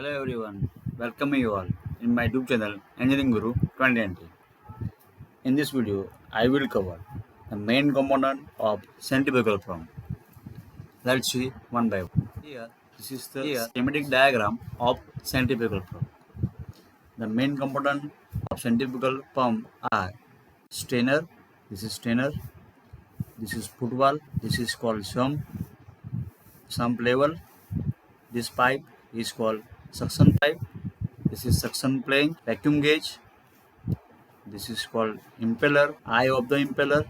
Hello everyone, welcome you all in my YouTube channel Engineering Guru 2020. In this video, I will cover the main component of centrifugal pump. Let's see one by one. Here, this is the schematic diagram of centrifugal pump. The main component of centrifugal pump are strainer, this is footwall, this is called sump level. This pipe is called suction pipe. This is suction plane, vacuum gauge. This is called impeller, eye of the impeller.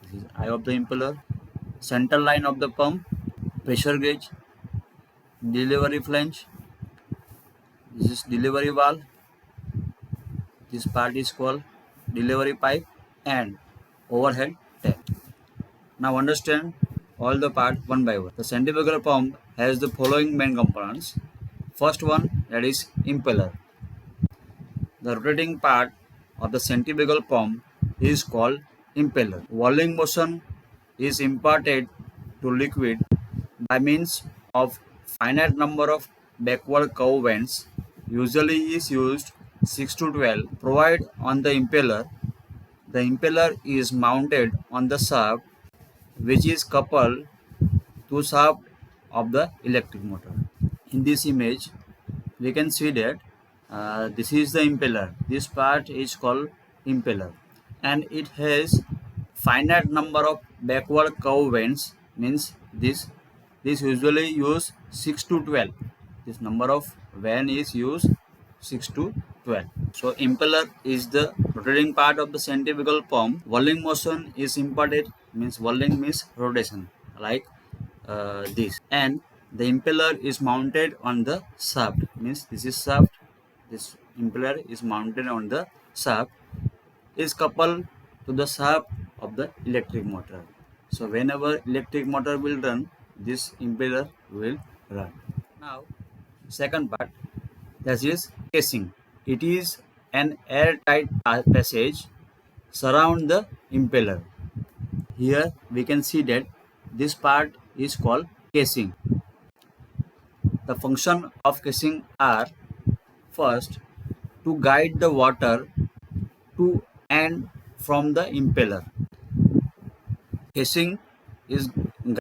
This is eye of the impeller. Center line of the pump, pressure gauge, delivery flange. This is delivery valve. This part is called delivery pipe and overhead tank. Now understand all the part one by one. The centrifugal pump has the following main components. First one, that is impeller. The rotating part of the centrifugal pump is called impeller. Whirling motion is imparted to liquid by means of finite number of backward curve vents, usually is used 6 to 12, provided on the impeller. The impeller is mounted on the shaft, which is coupled to shaft of the electric motor. In this image, we can see that this is the impeller. This part is called impeller, and it has finite number of backward curve vents. Means this usually use 6 to 12. This number of vent is used 6 to 12. So impeller is the rotating part of the centrifugal pump. Whirling motion is imparted, means whirling means rotation, like this, and the impeller is mounted on the shaft, means this is shaft. This impeller is mounted on the shaft, is coupled to the shaft of the electric motor. So whenever electric motor will run, this impeller will run. Now second part, that is casing. It is an airtight passage surround the impeller. Here we can see that this part is called casing. The function of casing are: first, to guide the water to and from the impeller. Casing is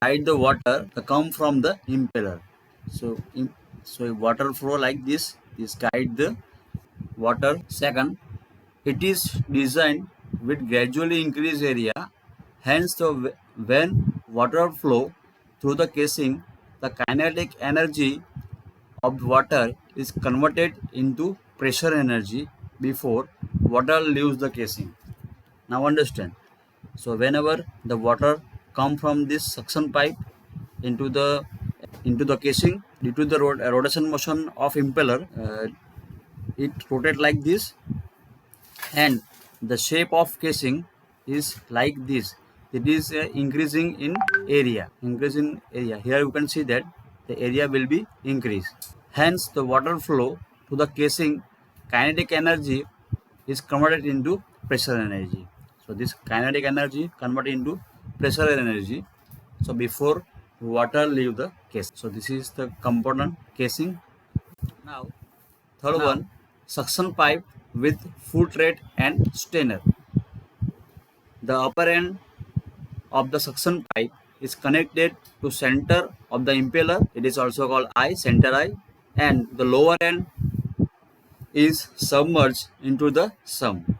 guide the water to come from the impeller. So water flow like this is guide the water. Second, it is designed with gradually increased area. Hence, when water flow through the casing, the kinetic energy of water is converted into pressure energy before water leaves the casing. Now understand. So whenever the water come from this suction pipe into the casing, due to the rotation motion of impeller, it rotate like this, and the shape of casing is like this. It is increasing in area. Here you can see that the area will be increased. Hence, the water flow to the casing, kinetic energy is converted into pressure energy. So this kinetic energy converted into pressure energy. So before water leave the casing. So this is the component casing. Now third one, suction pipe with foot rate and strainer. The upper end of the suction pipe is connected to center of the impeller. It is also called eye, center eye, and the lower end is submerged into the sump,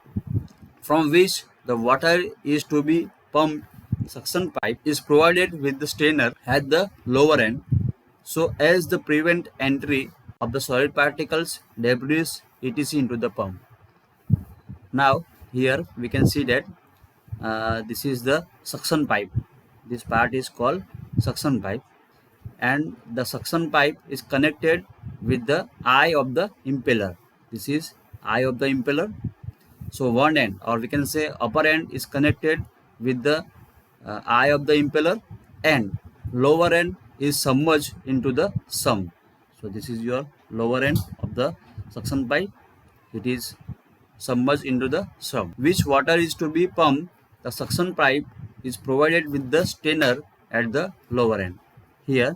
from which the water is to be pumped. Suction pipe is provided with the strainer at the lower end, so as to prevent entry of the solid particles, debris, etc. into the pump. Now here we can see that this is the suction pipe. This part is called suction pipe, and the suction pipe is connected with the eye of the impeller. This is eye of the impeller. So one end, or we can say upper end, is connected with the eye of the impeller, and lower end is submerged into the sump. So this is your lower end of the suction pipe. It is submerged into the sump. Which water is to be pumped? The suction pipe is provided with the strainer at the lower end. Here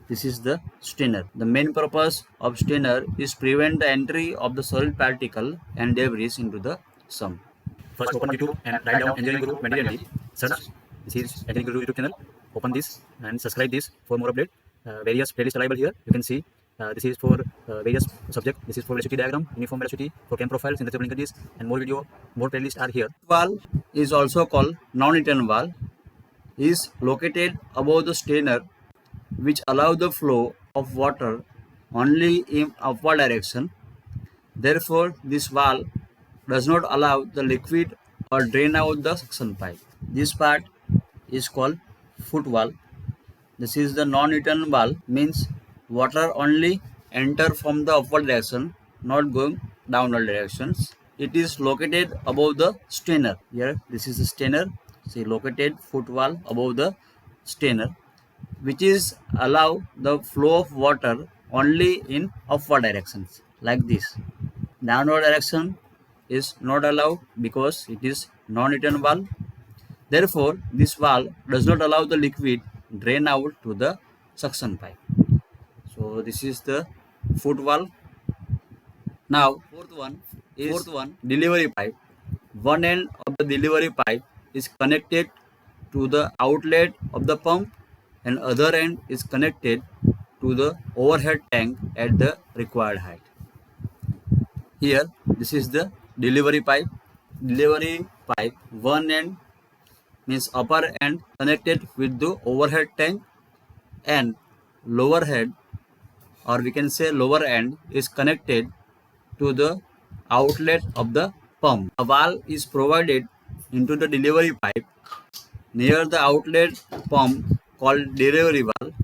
This is the strainer. The main purpose of strainer is prevent the entry of the solid particle and debris into the sump. First, open YouTube and write down Engineering Guru 2020. Search. This is Engineering Guru YouTube channel. Open this and subscribe this for more update. Various playlists available here. You can see this is for various subject. This is for velocity diagram, uniform velocity, for cam profile, synthetic linkages, and more video, more playlists are here. Valve is also called non-return valve. Is located above the strainer, which allow the flow of water only in upward direction. Therefore, this valve does not allow the liquid or drain out the suction pipe. This part is called foot valve. This is the non-return valve, means water only enter from the upward direction, not going downward directions. It is located above the strainer. Here, this is the strainer. See, located foot valve above the strainer, which is allow the flow of water only in upward directions, like this. Downward direction is not allowed because it is non-return valve. Therefore, this valve does not allow the liquid drain out to the suction pipe. So this is the foot valve. Now fourth one is delivery pipe. One end of the delivery pipe is connected to the outlet of the pump and other end is connected to the overhead tank at the required height. Here, this is the delivery pipe. Delivery pipe, one end means upper end connected with the overhead tank, and lower head, or we can say lower end, is connected to the outlet of the pump. A valve is provided into the delivery pipe near the outlet pump called delivery valve.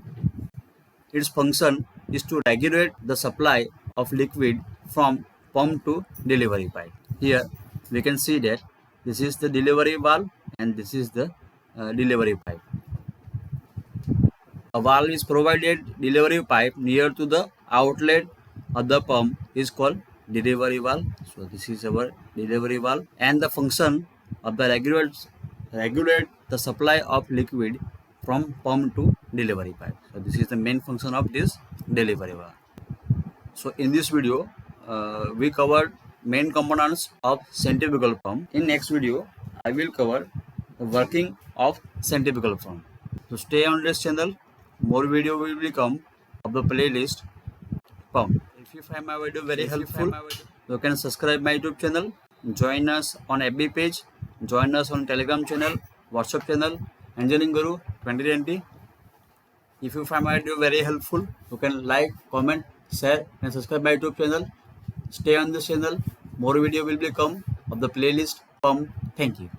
Its function is to regulate the supply of liquid from pump to delivery pipe. Here we can see that this is the delivery valve and this is the delivery pipe. A valve is provided delivery pipe near to the outlet of the pump is called delivery valve. So this is our delivery valve, and the function of the regulate the supply of liquid from pump to delivery pipe. So this is the main function of this delivery valve. So in this video, we covered main components of centrifugal pump. In next video, I will cover the working of centrifugal pump. So stay on this channel. More video will become of the playlist pump. If you find my video very helpful, you can subscribe my YouTube channel. Join us on FB page. Join us on Telegram channel, WhatsApp channel, Engineering Guru 2020. If you find my video very helpful, you can like, comment, share and subscribe my YouTube channel. Stay on this channel. More video will become of the playlist pump. Thank you.